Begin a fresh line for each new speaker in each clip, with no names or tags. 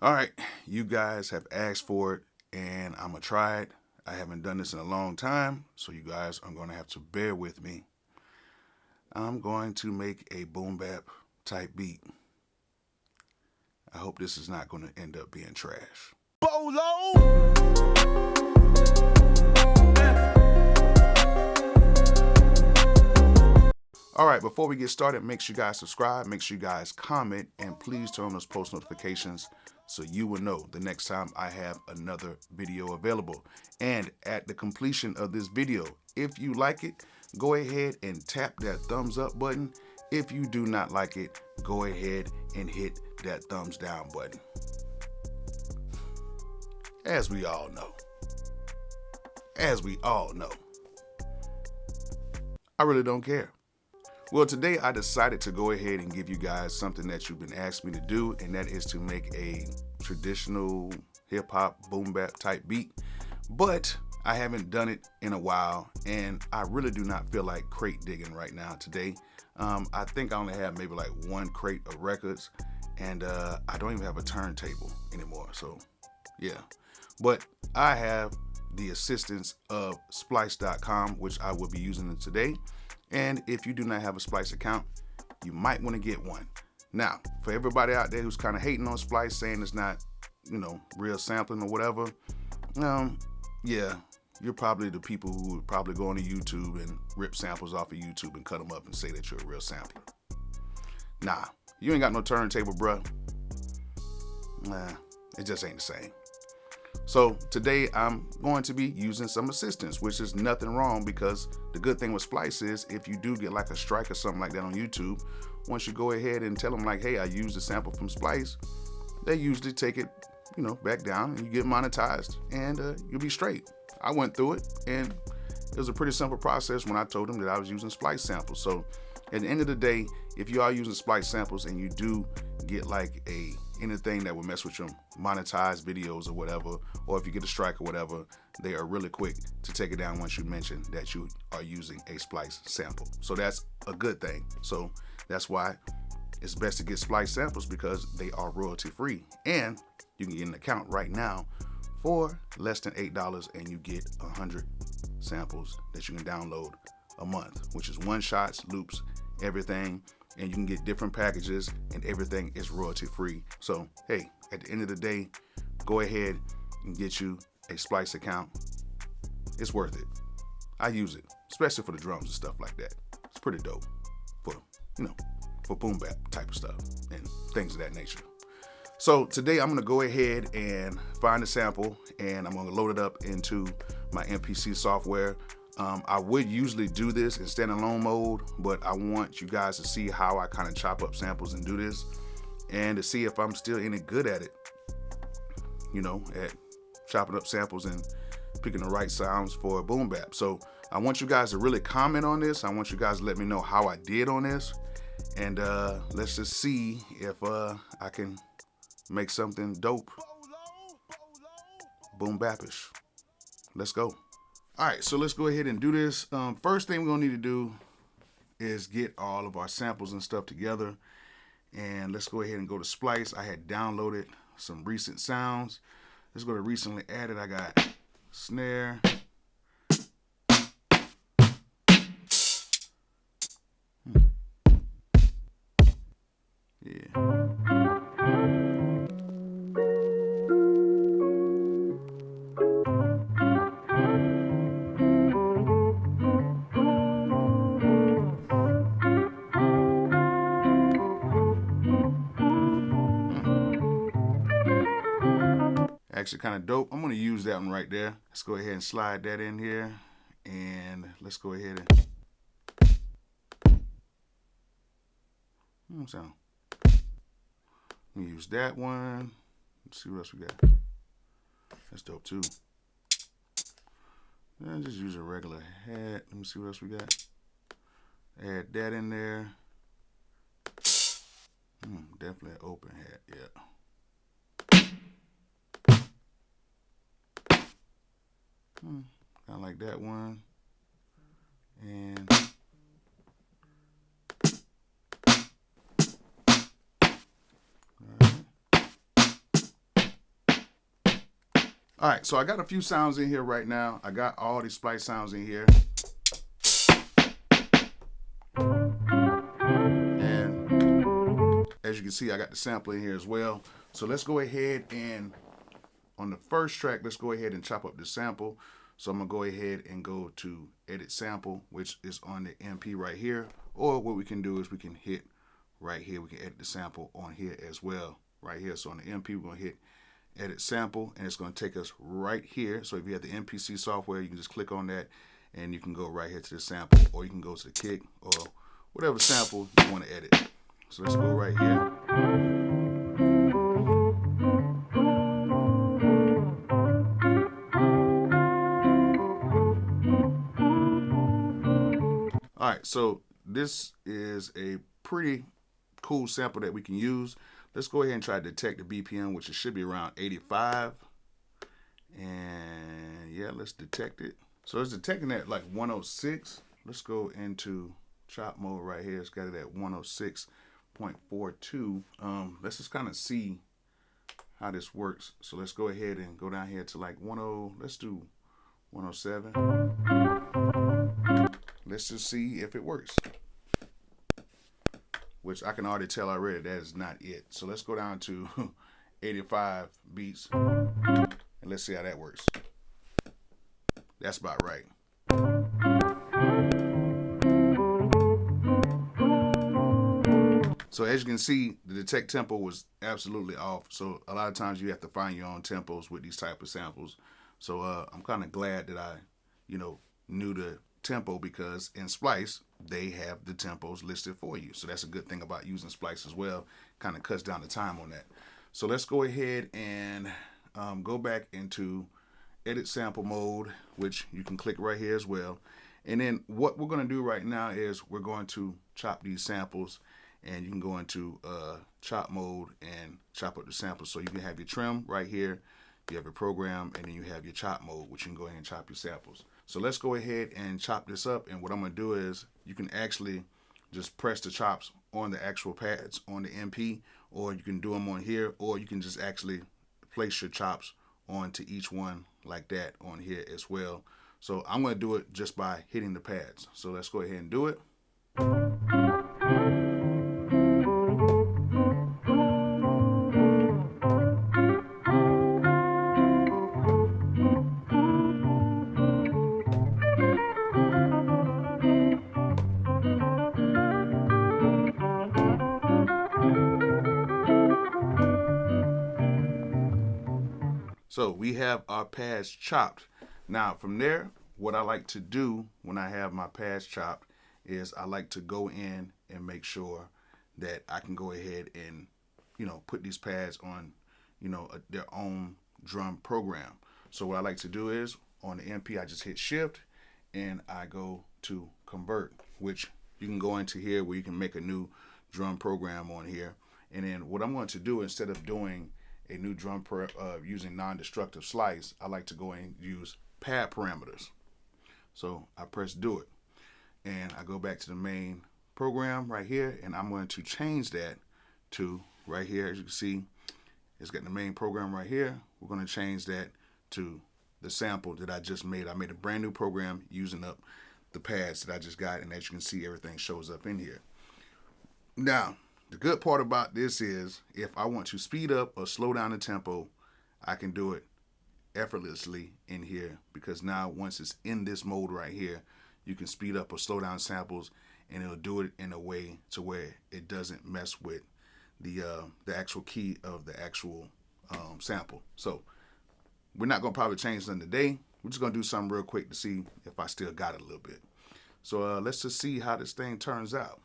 All right, you guys have asked for it, and I'm gonna try it. I haven't done this in a long time, so you guys are gonna have to bear with me. I'm going to make a boom bap type beat. I hope this is not gonna end up being trash. Bolo! All right, before we get started, make sure you guys subscribe, make sure you guys comment, and please turn on those post notifications so you will know the next time I have another video available. And at the completion of this video, if you like it, go ahead and tap that thumbs up button. If you do not like it, go ahead and hit that thumbs down button. As we all know. I really don't care. Well, today I decided to go ahead and give you guys something that you've been asking me to do, and that is to make a traditional hip-hop boom bap type beat. But I haven't done it in a while, and I really do not feel like crate digging right now today. I think I only have maybe like one crate of records, and I don't even have a turntable anymore, so yeah. But I have the assistance of Splice.com, which I will be using today. And if you do not have a Splice account, you might want to get one. Now, for everybody out there who's kind of hating on Splice, saying it's not, real sampling or whatever, yeah, you're probably the people who would probably go on YouTube and rip samples off of YouTube and cut them up and say that you're a real sampler. Nah, you ain't got no turntable, bruh. Nah, it just ain't the same. So today I'm going to be using some assistance, which is nothing wrong, because the good thing with Splice is if you do get like a strike or something like that on YouTube, once you go ahead and tell them like, hey, I used a sample from Splice, they usually take it, back down and you get monetized, and you'll be straight. I went through it, and it was a pretty simple process when I told them that I was using Splice samples. So at the end of the day, if you are using Splice samples and you do get like anything that will mess with your monetized videos or whatever, or if you get a strike or whatever, they are really quick to take it down once you mention that you are using a Splice sample. So that's a good thing. So that's why it's best to get Splice samples, because they are royalty free, and you can get an account right now for less than $8, and you get 100 samples that you can download a month, which is one shots, loops, everything. And you can get different packages, and everything is royalty free. So hey, at the end of the day, go ahead and get you a Splice account. It's worth it. I use it, especially for the drums and stuff like that. It's pretty dope for, for boom bap type of stuff and things of that nature. So today I'm gonna go ahead and find a sample, and I'm gonna load it up into my MPC software. I would usually do this in standalone mode, but I want you guys to see how I kind of chop up samples and do this, and to see if I'm still any good at it, at chopping up samples and picking the right sounds for a boom bap. So I want you guys to really comment on this. I want you guys to let me know how I did on this, and let's just see if I can make something dope, boom bapish. Let's go. All right, so let's go ahead and do this. First thing we're gonna need to do is get all of our samples and stuff together. And let's go ahead and go to Splice. I had downloaded some recent sounds. Let's go to recently added. I got snare. Yeah. Actually kind of dope. I'm going to use that one right there. Let's go ahead and slide that in here, and let's go ahead and sound. Let me use that one. Let's see what else we got. That's dope too. And just use a regular hat. Let me see what else we got. Add that in there. Definitely an open hat, yeah. Kind of like that one. And All right, so I got a few sounds in here right now. I got all these Splice sounds in here. And as you can see, I got the sample in here as well. So let's go ahead and, on the first track, let's go ahead and chop up the sample. So I'm gonna go ahead and go to edit sample, which is on the MP right here. Or what we can do is we can hit right here. We can edit the sample on here as well, right here. So on the MP, we're gonna hit edit sample, and it's gonna take us right here. So if you have the MPC software, you can just click on that, and you can go right here to the sample, or you can go to the kick, or whatever sample you want to edit. So let's go right here. All right, so this is a pretty cool sample that we can use. Let's go ahead and try to detect the BPM, which it should be around 85. And yeah, let's detect it. So it's detecting at like 106. Let's go into chop mode right here. It's got it at 106.42. Let's just kind of see how this works. So let's go ahead and go down here to like 10. Let's do 107. Let's just see if it works. Which I can already tell already that is not it. So let's go down to 85 beats and let's see how that works. That's about right. So as you can see, the detect tempo was absolutely off. So a lot of times you have to find your own tempos with these type of samples. So I'm kind of glad that I, knew the tempo, because in Splice they have the tempos listed for you. So that's a good thing about using Splice as well. Kind of cuts down the time on that. So let's go ahead and go back into edit sample mode, which you can click right here as well. And then what we're going to do right now is we're going to chop these samples, and you can go into chop mode and chop up the samples. So you can have your trim right here, you have your program, and then you have your chop mode, which you can go ahead and chop your samples. So let's go ahead and chop this up. And what I'm going to do is you can actually just press the chops on the actual pads on the MP, or you can do them on here, or you can just actually place your chops onto each one like that on here as well. So I'm going to do it just by hitting the pads. So let's go ahead and do it. So we have our pads chopped. Now from there, what I like to do when I have my pads chopped is I like to go in and make sure that I can go ahead and, put these pads on, their own drum program. So what I like to do is on the MP, I just hit shift and I go to convert, which you can go into here where you can make a new drum program on here. And then what I'm going to do, instead of doing a new drum using non-destructive slice, I like to go and use pad parameters. So I press do it, and I go back to the main program right here, and I'm going to change that to right here. As you can see, it's got the main program right here. We're going to change that to the sample that I just made. I made a brand new program using up the pads that I just got, and as you can see, everything shows up in here. Now, the good part about this is if I want to speed up or slow down the tempo, I can do it effortlessly in here, because now once it's in this mode right here, you can speed up or slow down samples, and it'll do it in a way to where it doesn't mess with the actual key of the actual sample. So we're not going to probably change them today. We're just going to do something real quick to see if I still got it a little bit. So let's just see how this thing turns out.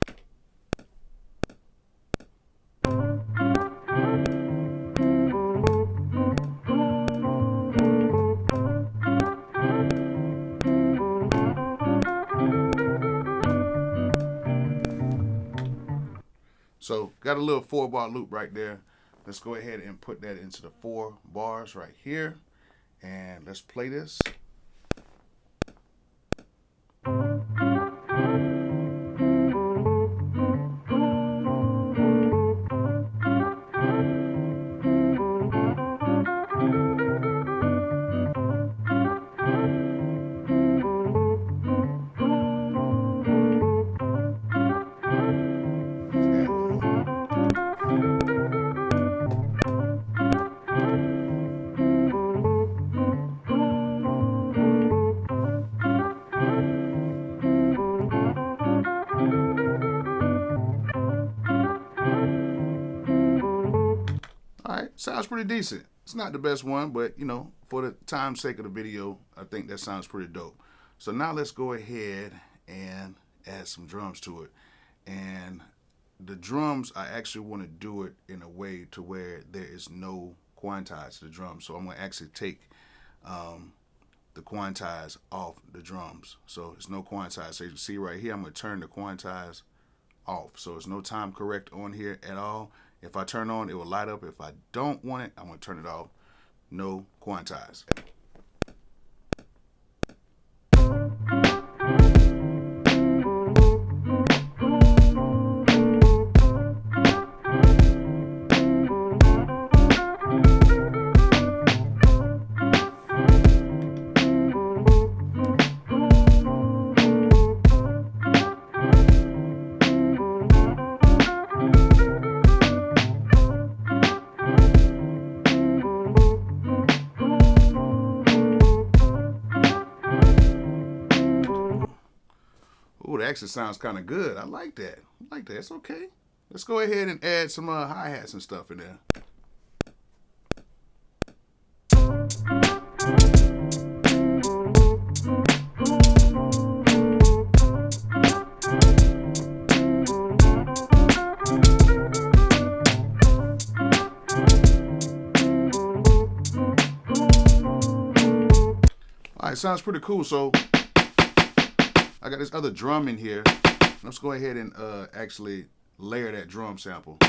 So got a little 4-bar loop right there. Let's go ahead and put that into the 4 bars right here. And let's play this. All right, sounds pretty decent. It's not the best one, but you know, for the time's sake of the video, I think that sounds pretty dope. So now let's go ahead and add some drums to it. And the drums, I actually want to do it in a way to where there is no quantize to the drums. So I'm going to actually take the quantize off the drums. So there's no quantize. So you can see right here, I'm going to turn the quantize off. So there's no time correct on here at all. If I turn on, it will light up. If I don't want it, I'm going to turn it off. No quantize. Oh, that actually sounds kind of good. I like that. I like that. It's okay. Let's go ahead and add some hi-hats and stuff in there. All right, sounds pretty cool. So I got this other drum in here. Let's go ahead and actually layer that drum sample.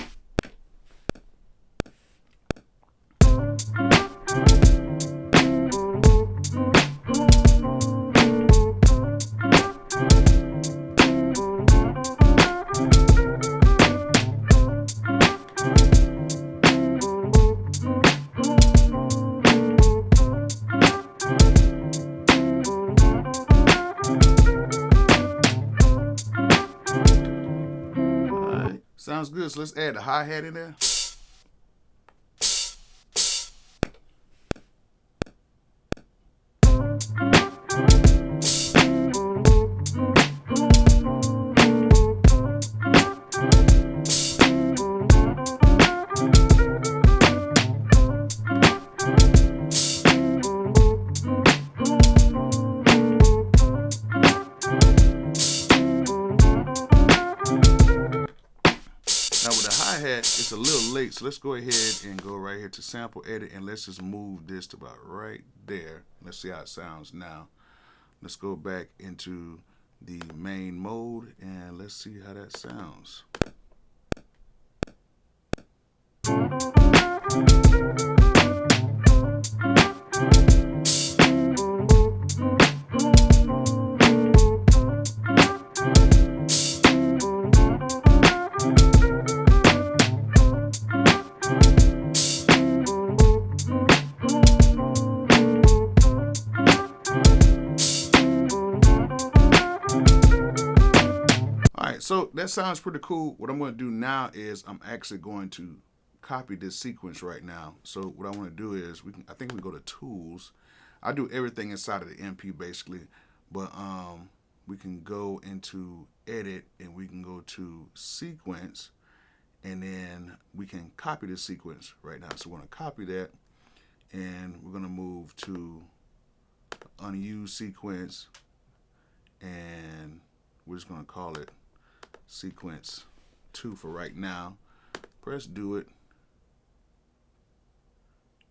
Sounds good. So let's add the hi-hat in there. Now with the hi-hat, it's a little late, so let's go ahead and go right here to sample edit, and let's just move this to about right there. Let's see how it sounds now. Let's go back into the main mode, and let's see how that sounds. So that sounds pretty cool. What I'm going to do now is I'm actually going to copy this sequence right now. So what I want to do is I think we go to tools. I do everything inside of the MP basically, but we can go into edit and we can go to sequence, and then we can copy the sequence right now. So we're going to copy that, and we're going to move to unused sequence, and we're just going to call it sequence 2 for right now. Press do it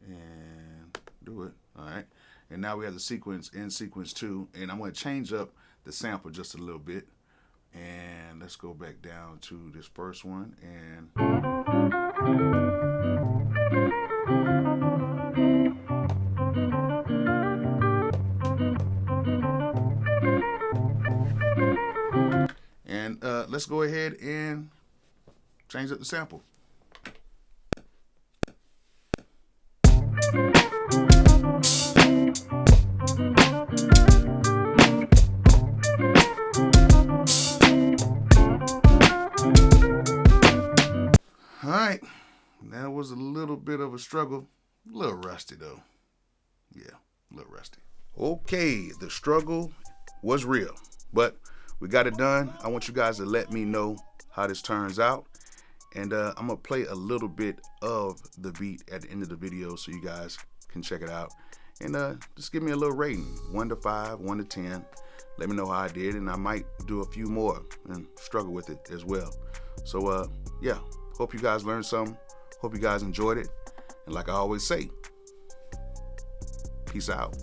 and do it. All right, and now we have the sequence in sequence 2, and I'm going to change up the sample just a little bit, and let's go back down to this first one, and let's go ahead and change up the sample. All right, that was a little bit of a struggle, a little rusty though. Yeah, a little rusty. Okay, the struggle was real, but we got it done. I want you guys to let me know how this turns out. And I'm gonna play a little bit of the beat at the end of the video so you guys can check it out. And just give me a little rating, 1 to 5, 1 to 10. Let me know how I did, and I might do a few more and struggle with it as well. So yeah, hope you guys learned something. Hope you guys enjoyed it. And like I always say, peace out.